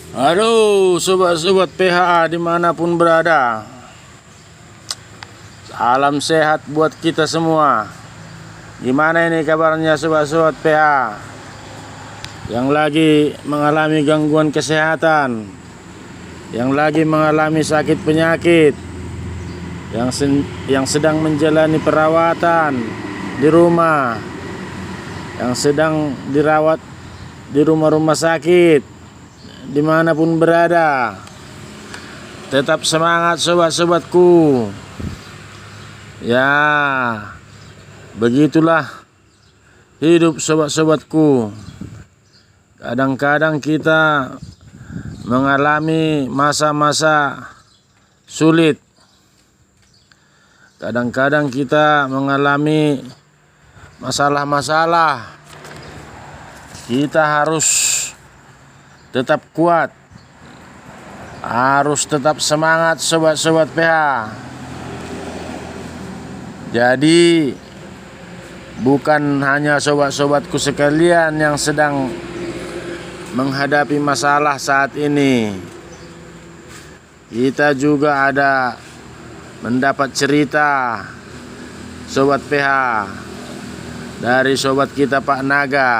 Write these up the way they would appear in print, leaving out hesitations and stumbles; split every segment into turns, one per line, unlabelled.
Halo sobat-sobat PHA dimanapun berada. Salam sehat buat kita semua. Gimana ini kabarnya sobat-sobat PHA yang lagi mengalami gangguan kesehatan, yang lagi mengalami sakit penyakit, yang sedang menjalani perawatan di rumah, yang sedang dirawat di rumah-rumah sakit, dimanapun berada. Tetap semangat sobat-sobatku. Ya, begitulah hidup sobat-sobatku. Kadang-kadang kita mengalami masa-masa sulit. Kadang-kadang kita mengalami masalah-masalah. Kita harus tetap kuat, harus tetap semangat sobat-sobat PH. Jadi bukan hanya sobat-sobatku sekalian yang sedang menghadapi masalah saat ini. Kita juga ada mendapat cerita sobat PH dari sobat kita Pak Naga.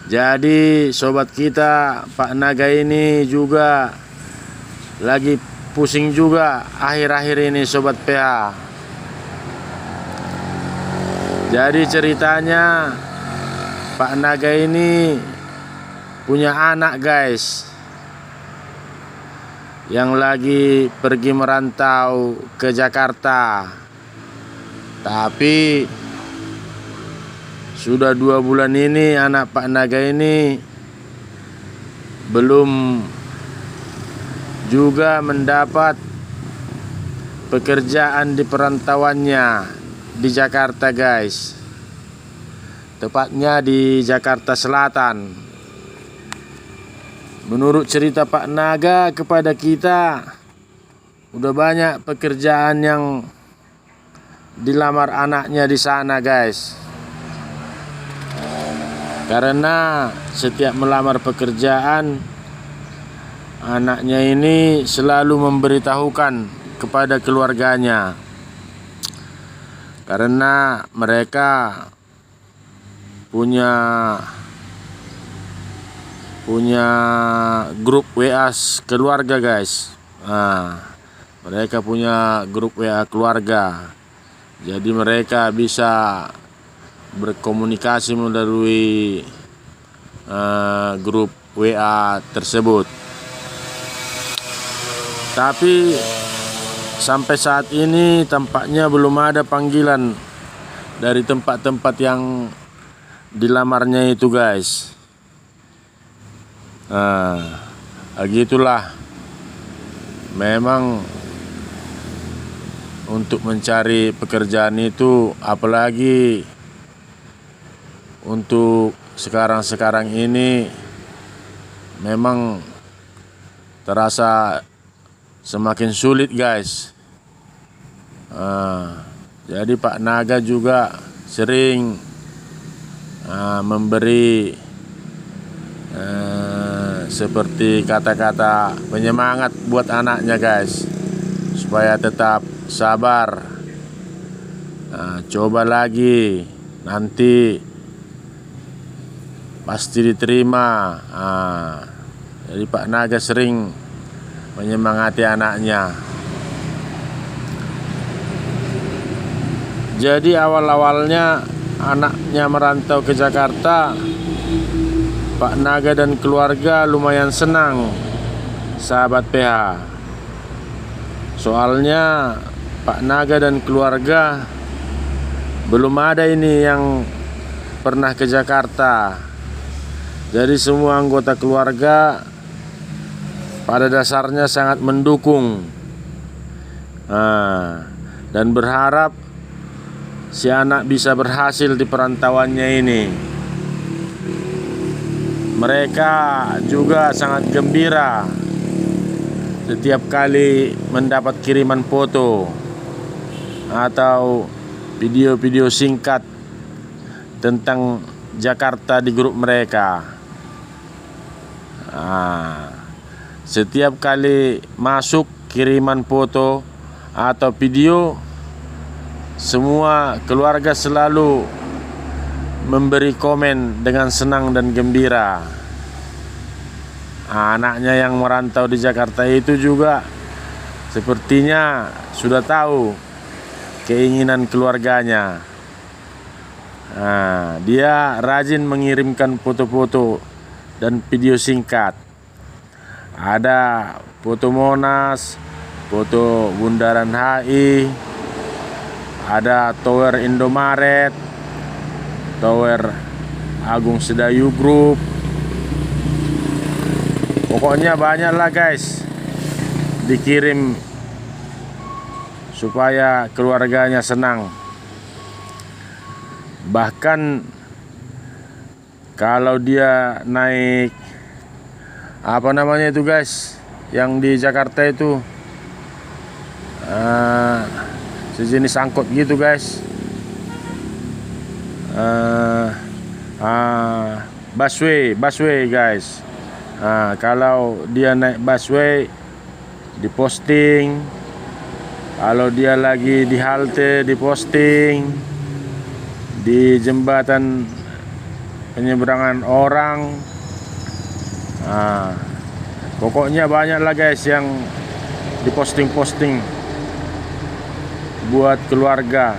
Jadi sobat kita Pak Naga ini juga lagi pusing juga akhir-akhir ini sobat PH. Jadi ceritanya Pak Naga ini punya anak guys, yang lagi pergi merantau ke Jakarta. Tapi sudah 2 bulan ini anak Pak Naga ini belum juga mendapat pekerjaan di perantauannya di Jakarta guys. Tepatnya di Jakarta Selatan. Menurut cerita Pak Naga kepada kita, udah banyak pekerjaan yang dilamar anaknya di sana guys. Karena setiap melamar pekerjaan, anaknya ini selalu memberitahukan kepada keluarganya. Karena mereka punya grup WA keluarga guys. Mereka punya grup WA keluarga. Jadi mereka bisa berkomunikasi melalui grup WA tersebut. Tapi sampai saat ini tampaknya belum ada panggilan dari tempat-tempat yang dilamarnya itu guys. Gitulah. Memang untuk mencari pekerjaan itu, apalagi untuk sekarang ini, memang terasa semakin sulit guys. Jadi Pak Naga juga sering memberi seperti kata-kata penyemangat buat anaknya guys, supaya tetap sabar. Coba lagi, nanti pasti diterima. Jadi Pak Naga sering menyemangati anaknya. Jadi awal-awalnya anaknya merantau ke Jakarta, Pak Naga dan keluarga lumayan senang sahabat PH. Soalnya Pak Naga dan keluarga belum ada ini yang pernah ke Jakarta. Jadi semua anggota keluarga pada dasarnya sangat mendukung dan berharap si anak bisa berhasil di perantauannya ini. Mereka juga sangat gembira setiap kali mendapat kiriman foto atau video-video singkat tentang Jakarta di grup mereka. Setiap kali masuk kiriman foto atau video, semua keluarga selalu memberi komen dengan senang dan gembira. Anaknya yang merantau di Jakarta itu juga sepertinya sudah tahu keinginan keluarganya. Dia rajin mengirimkan foto-foto dan video singkat. Ada foto Monas, foto Bundaran HI, ada Tower Indomaret, Tower Agung Sedayu Group. Pokoknya banyak lah guys, dikirim supaya keluarganya senang. Bahkan kalau dia naik apa namanya itu guys, yang di Jakarta itu sejenis angkot gitu guys, busway guys. Kalau dia naik busway diposting, kalau dia lagi di halte diposting, di jembatan penyeberangan orang. Pokoknya banyak lah guys yang diposting-posting buat keluarga,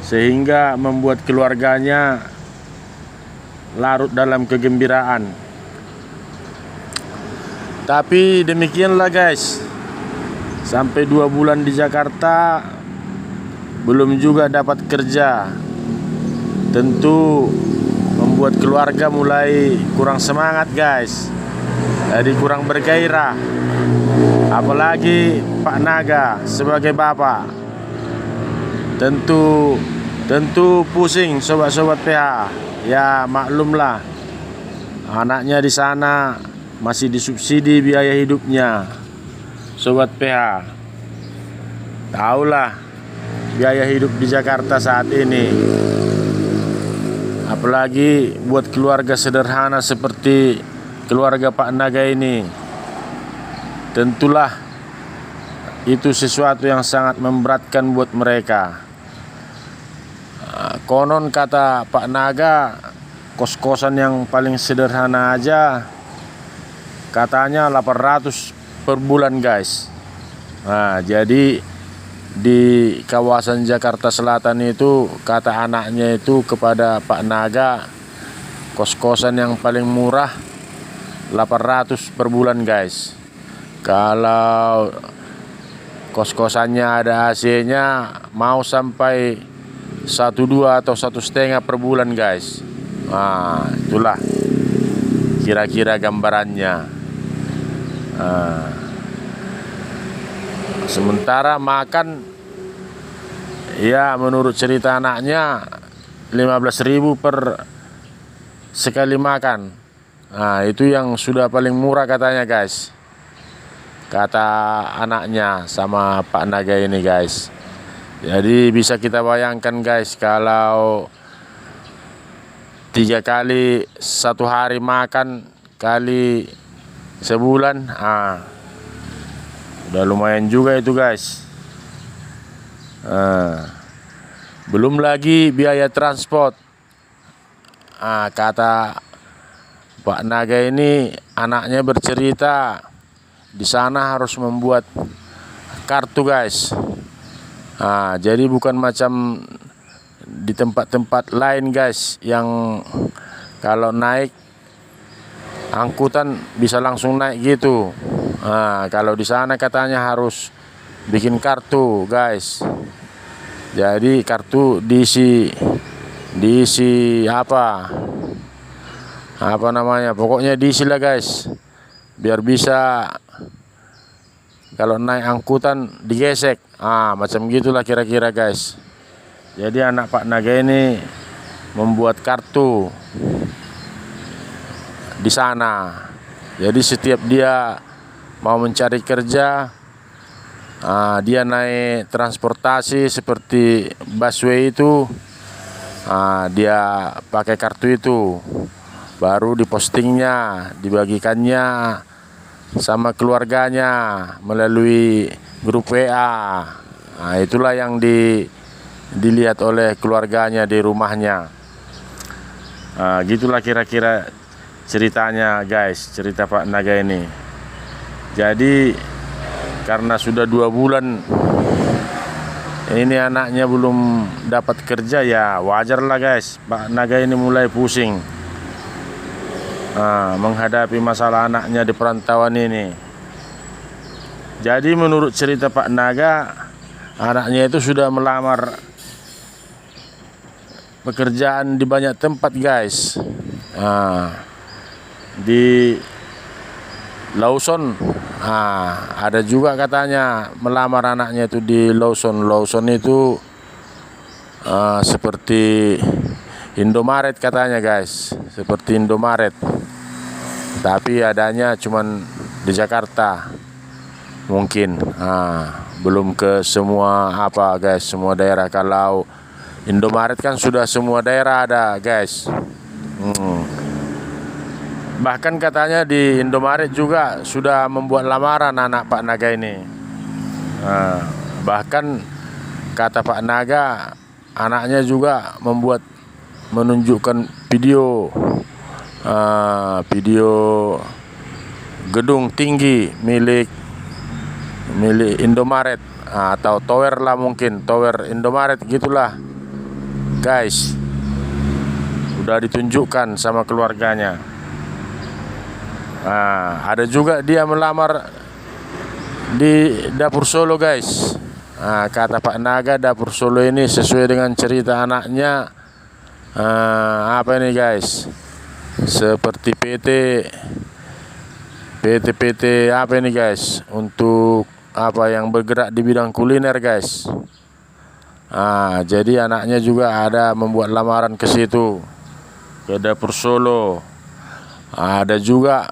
sehingga membuat keluarganya larut dalam kegembiraan. Tapi demikianlah guys, sampai 2 bulan di Jakarta belum juga dapat kerja. Tentu membuat keluarga mulai kurang semangat guys, jadi kurang bergairah. Apalagi Pak Naga sebagai bapak, tentu pusing sobat-sobat PH. Ya maklumlah, anaknya di sana masih disubsidi biaya hidupnya. Sobat PH, tahulah biaya hidup di Jakarta saat ini. Apalagi buat keluarga sederhana seperti keluarga Pak Naga ini, tentulah itu sesuatu yang sangat memberatkan buat mereka. Konon kata Pak Naga, kos-kosan yang paling sederhana aja katanya 800 per bulan guys. Jadi di kawasan Jakarta Selatan itu, kata anaknya itu kepada Pak Naga, kos-kosan yang paling murah 800 per bulan guys. Kalau kos-kosannya ada AC-nya mau sampai 1,2 atau 1,5 per bulan guys. Itulah kira-kira gambarannya. Sementara makan, ya menurut cerita anaknya 15.000 per sekali makan. Itu yang sudah paling murah katanya guys, kata anaknya sama Pak Naga ini guys. Jadi bisa kita bayangkan guys, kalau 3 kali 1 hari makan kali sebulan, udah lumayan juga itu guys. Belum lagi biaya transport. Kata Pak Naga ini, anaknya bercerita di sana harus membuat kartu guys. Jadi bukan macam di tempat-tempat lain guys, yang kalau naik angkutan bisa langsung naik gitu. Kalau di sana katanya harus bikin kartu guys. Jadi kartu diisi apa namanya, pokoknya diisi lah guys, biar bisa kalau naik angkutan digesek. Macam gitulah kira-kira guys. Jadi anak Pak Naga ini membuat kartu di sana. Jadi setiap dia mau mencari kerja, dia naik transportasi seperti busway itu, dia pakai kartu itu. baru dipostingnya, dibagikannya sama keluarganya melalui grup WA. Nah, itulah yang dilihat oleh keluarganya di rumahnya. Nah, gitulah kira-kira ceritanya guys, cerita Pak Naga ini. Jadi karena sudah 2 bulan ini anaknya belum dapat kerja, ya wajar lah guys, Pak Naga ini mulai pusing menghadapi masalah anaknya di perantauan ini. Jadi menurut cerita Pak Naga, anaknya itu sudah melamar pekerjaan di banyak tempat guys. Di Lawson, ada juga katanya melamar anaknya itu di Lawson. Lawson itu seperti Indomaret katanya guys, seperti Indomaret, tapi adanya cuman di Jakarta mungkin. Belum ke semua guys, semua daerah. Kalau Indomaret kan sudah semua daerah ada guys. Bahkan katanya di Indomaret juga sudah membuat lamaran anak Pak Naga ini. Bahkan kata Pak Naga, anaknya juga menunjukkan video gedung tinggi milik Indomaret, atau tower lah, mungkin tower Indomaret gitulah guys. Udah ditunjukkan sama keluarganya. Ada juga dia melamar di Dapur Solo guys. Kata Pak Naga, Dapur Solo ini sesuai dengan cerita anaknya, apa ini guys, seperti PT apa ini guys, untuk apa yang bergerak di bidang kuliner guys. Jadi anaknya juga ada membuat lamaran ke situ, ke Dapur Solo. Ada juga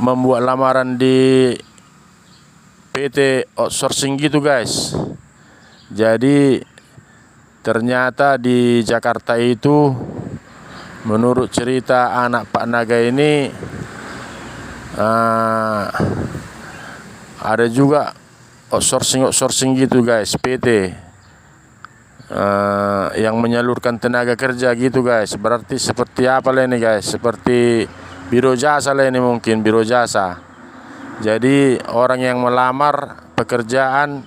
membuat lamaran di PT outsourcing gitu guys. Jadi ternyata di Jakarta itu, menurut cerita anak Pak Naga ini, ada juga outsourcing gitu guys, PT yang menyalurkan tenaga kerja gitu guys. Berarti seperti apa lah ini guys, seperti biro jasa lah ini, mungkin biro jasa. Jadi orang yang melamar pekerjaan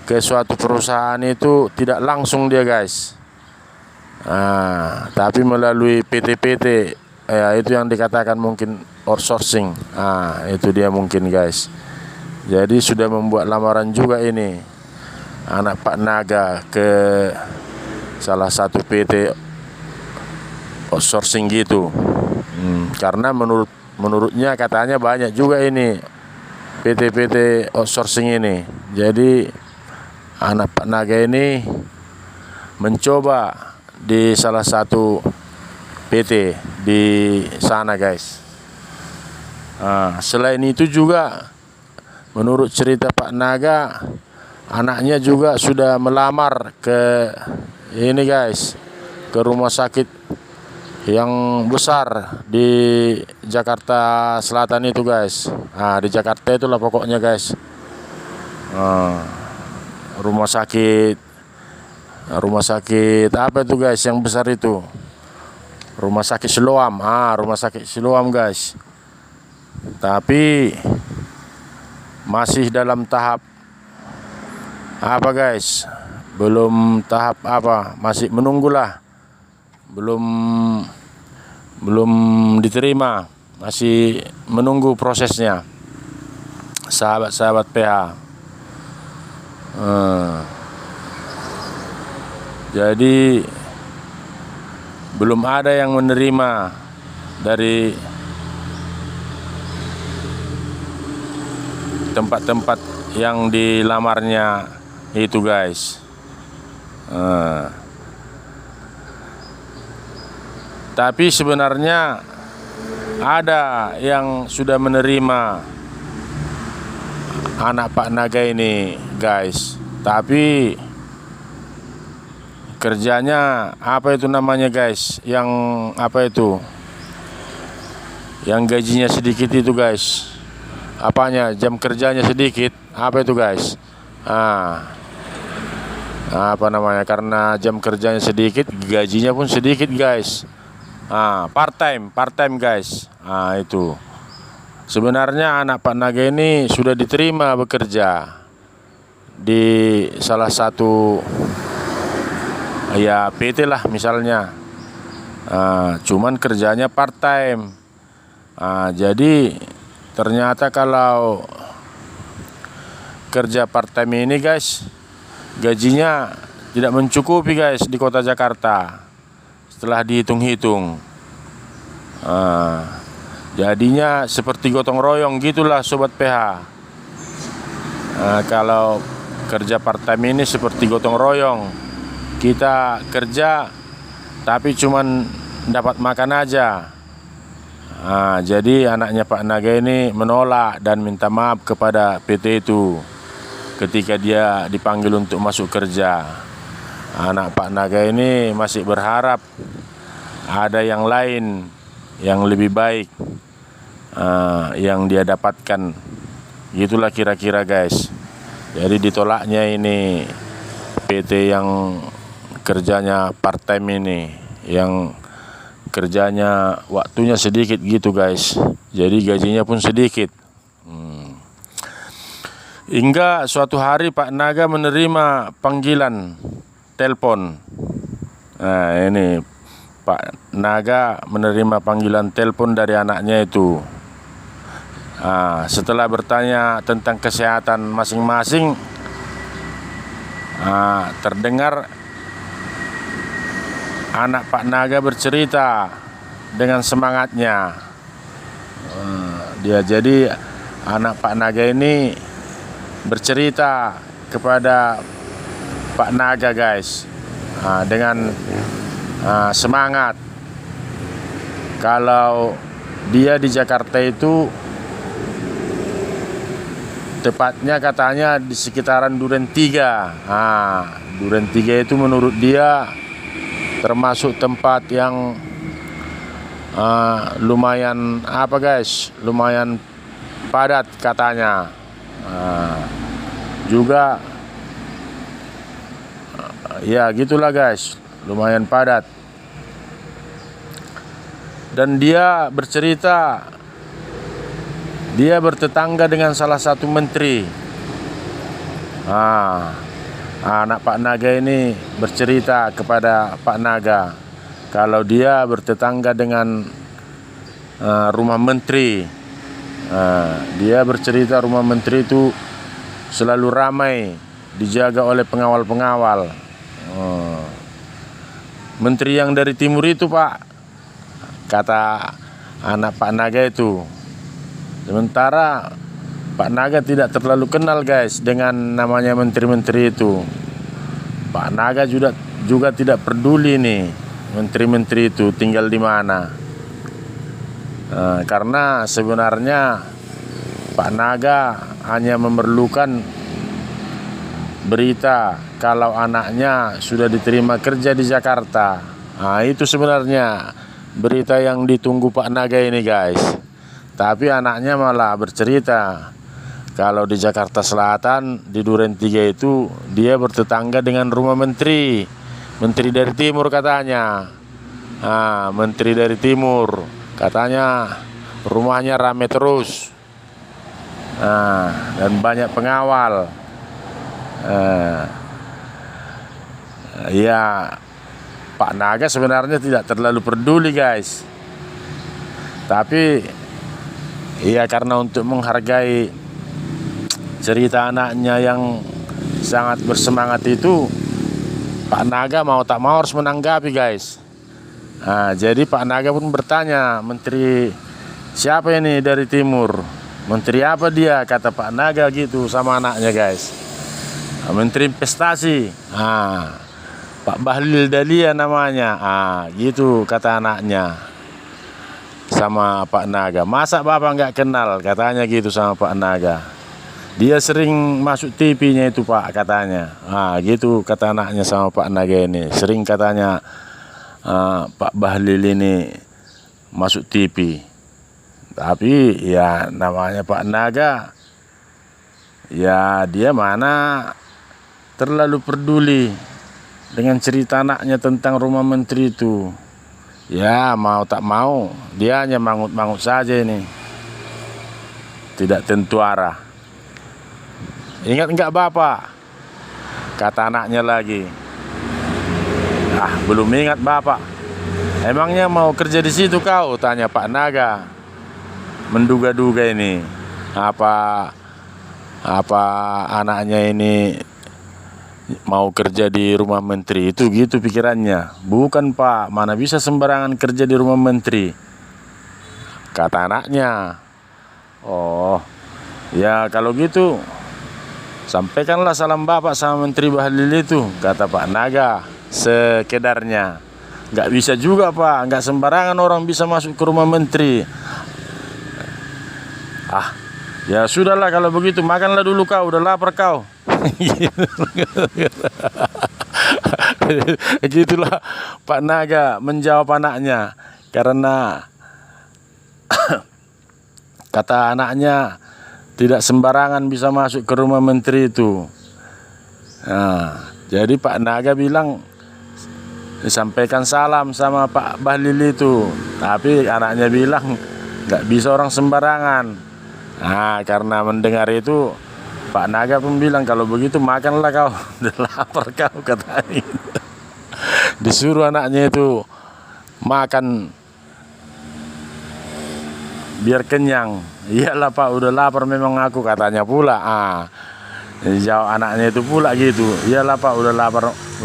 ke suatu perusahaan itu tidak langsung dia guys, tapi melalui PT-PT, itu yang dikatakan mungkin outsourcing. Itu dia mungkin guys. Jadi sudah membuat lamaran juga ini anak Pak Naga ke salah satu PT outsourcing gitu. Karena menurutnya katanya banyak juga ini PT-PT outsourcing ini. Jadi anak Pak Naga ini mencoba di salah satu PT di sana guys. Selain itu juga, menurut cerita Pak Naga, anaknya juga sudah melamar ke ini guys, ke rumah sakit yang besar di Jakarta Selatan itu guys. Di Jakarta itulah pokoknya guys. Rumah sakit apa itu guys yang besar itu? Rumah sakit Siloam. Rumah sakit Siloam guys. Tapi masih dalam tahap apa guys? Belum tahap apa? Masih menunggulah. Belum diterima, masih menunggu prosesnya, sahabat-sahabat PH. Jadi belum ada yang menerima dari tempat-tempat yang dilamarnya itu guys. Tapi sebenarnya ada yang sudah menerima anak Pak Naga ini guys. Tapi kerjanya apa itu namanya guys, yang apa itu, yang gajinya sedikit itu guys, apanya, jam kerjanya sedikit, apa itu guys, apa namanya, karena jam kerjanya sedikit, gajinya pun sedikit guys. Part time guys. Itu sebenarnya anak Pak Naga ini sudah diterima bekerja di salah satu ya PT lah misalnya, cuman kerjanya part time. Jadi ternyata kalau kerja part time ini guys, gajinya tidak mencukupi guys di kota Jakarta setelah dihitung-hitung. Jadinya seperti gotong royong gitulah sobat PH. Kalau kerja part time ini seperti gotong royong, kita kerja tapi cuman dapat makan aja. Jadi anaknya Pak Naga ini menolak dan minta maaf kepada PT itu ketika dia dipanggil untuk masuk kerja. Anak Pak Naga ini masih berharap ada yang lain yang lebih baik yang dia dapatkan. Gitulah kira-kira guys. Jadi ditolaknya ini PT yang kerjanya part time ini, yang kerjanya waktunya sedikit gitu guys. Jadi gajinya pun sedikit. Hingga suatu hari Pak Naga menerima panggilan telepon. Ini Pak Naga menerima panggilan telepon dari anaknya itu. Setelah bertanya tentang kesehatan masing-masing, terdengar anak Pak Naga bercerita dengan semangatnya. Jadi anak Pak Naga ini bercerita kepada Pak Naga guys, dengan semangat. Kalau dia di Jakarta itu, tepatnya katanya di sekitaran Duren 3. Duren 3 itu menurut dia termasuk tempat yang lumayan apa guys, lumayan padat katanya. Juga ya gitulah guys, lumayan padat. Dan dia bercerita dia bertetangga dengan salah satu menteri. Anak Pak Naga ini bercerita kepada Pak Naga kalau dia bertetangga dengan rumah menteri. Dia bercerita rumah menteri itu selalu ramai, dijaga oleh pengawal-pengawal. Menteri yang dari timur itu Pak, kata anak Pak Naga itu. Sementara Pak Naga tidak terlalu kenal guys dengan namanya menteri-menteri itu. Pak Naga juga tidak peduli nih menteri-menteri itu tinggal di mana. Karena sebenarnya Pak Naga hanya memerlukan berita kalau anaknya sudah diterima kerja di Jakarta. Itu sebenarnya berita yang ditunggu Pak Naga ini guys. Tapi anaknya malah bercerita kalau di Jakarta Selatan, di Duren 3 itu dia bertetangga dengan rumah menteri. Menteri dari timur katanya. Menteri dari timur katanya rumahnya rame terus. Dan banyak pengawal. Ya, Pak Naga sebenarnya tidak terlalu peduli guys. Tapi ya karena untuk menghargai cerita anaknya yang sangat bersemangat itu, Pak Naga mau tak mau harus menanggapi guys. Jadi Pak Naga pun bertanya, menteri siapa ini dari timur? Menteri apa dia? Kata Pak Naga gitu sama anaknya guys. Menteri investasi. Pak Bahlil Dahlia namanya. Gitu kata anaknya sama Pak Naga. Masa bapak nggak kenal? Katanya gitu sama Pak Naga. Dia sering masuk TV-nya itu Pak katanya. Gitu kata anaknya sama Pak Naga ini. Sering katanya Pak Bahlil ini masuk TV. Tapi ya namanya Pak Naga, ya dia mana terlalu peduli dengan cerita anaknya tentang rumah menteri itu. Ya mau tak mau dia hanya mangut-mangut saja ini. Tidak tentu arah. Ingat enggak Bapak? Kata anaknya lagi. Belum ingat Bapak. Emangnya mau kerja di situ kau? Tanya Pak Naga. Menduga-duga ini. Apa anaknya ini mau kerja di rumah menteri itu, gitu pikirannya. Bukan Pak, mana bisa sembarangan kerja di rumah menteri, kata anaknya. Oh ya kalau gitu sampaikanlah salam Bapak sama Menteri Bahlil itu, kata Pak Naga sekedarnya. Nggak bisa juga Pak, nggak sembarangan orang bisa masuk ke rumah menteri. Ya sudahlah kalau begitu, makanlah dulu kau, udah lapar kau. Gitulah Pak Naga menjawab anaknya, karena kata anaknya tidak sembarangan bisa masuk ke rumah menteri itu. Jadi Pak Naga bilang disampaikan salam sama Pak Bahlil itu, tapi anaknya bilang nggak bisa orang sembarangan. Karena mendengar itu Pak Naga pun bilang, kalau begitu makanlah kau, udah lapar kau, katanya. Disuruh anaknya itu makan biar kenyang. Iyalah Pak, udah lapar memang aku, katanya pula. Jawab anaknya itu pula gitu. Iyalah Pak, udah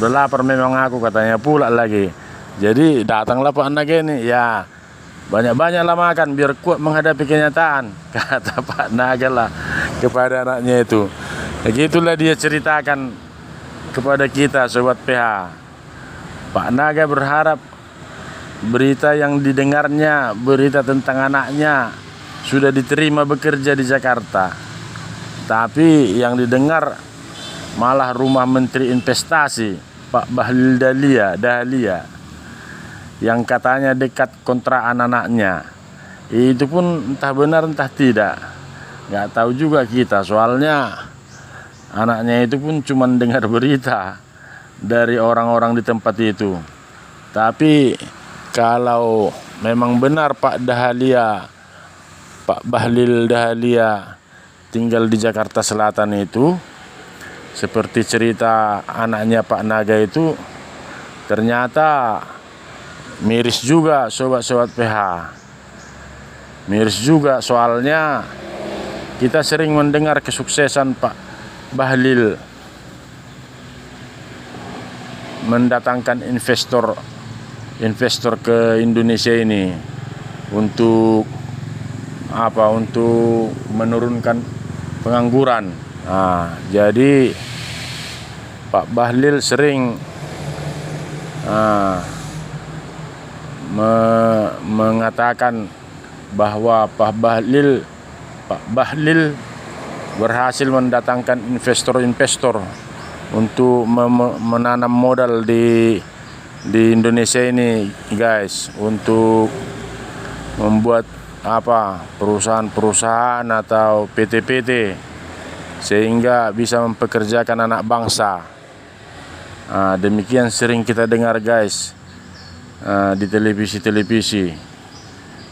lapar memang aku, katanya pula lagi. Jadi datanglah Pak Naga ini, ya banyak-banyaklah makan biar kuat menghadapi kenyataan, kata Pak Naga lah kepada anaknya itu. Begitulah dia ceritakan kepada kita Sobat PH. Pak Naga berharap berita yang didengarnya, berita tentang anaknya sudah diterima bekerja di Jakarta, tapi yang didengar malah rumah Menteri Investasi Pak Bahlil Dahlia yang katanya dekat kontrakan anaknya. Itu pun entah benar entah tidak, nggak tahu juga kita, soalnya anaknya itu pun cuma dengar berita dari orang-orang di tempat itu. Tapi kalau memang benar Pak Bahlil Dahlia tinggal di Jakarta Selatan itu, seperti cerita anaknya Pak Naga itu, ternyata miris juga sobat-sobat PH. Miris juga, soalnya kita sering mendengar kesuksesan Pak Bahlil mendatangkan investor ke Indonesia ini untuk untuk menurunkan pengangguran. Jadi Pak Bahlil sering mengatakan bahwa Pak Bahlil berhasil mendatangkan investor untuk menanam modal di Indonesia ini, guys, untuk membuat perusahaan-perusahaan atau PT-PT sehingga bisa mempekerjakan anak bangsa. Demikian sering kita dengar, guys, di televisi.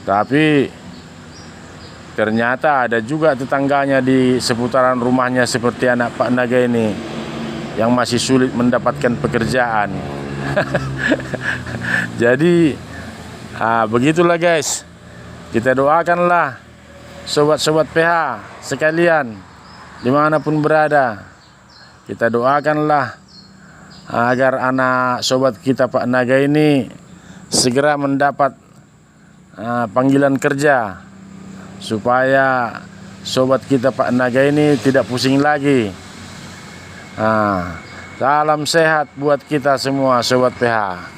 Tapi ternyata ada juga tetangganya di seputaran rumahnya seperti anak Pak Naga ini yang masih sulit mendapatkan pekerjaan. Jadi begitulah, guys. Kita doakanlah sobat-sobat PH sekalian dimanapun berada. Kita doakanlah agar anak sobat kita Pak Naga ini segera mendapat panggilan kerja, supaya sobat kita Pak Naga ini tidak pusing lagi. Salam sehat buat kita semua sobat PH.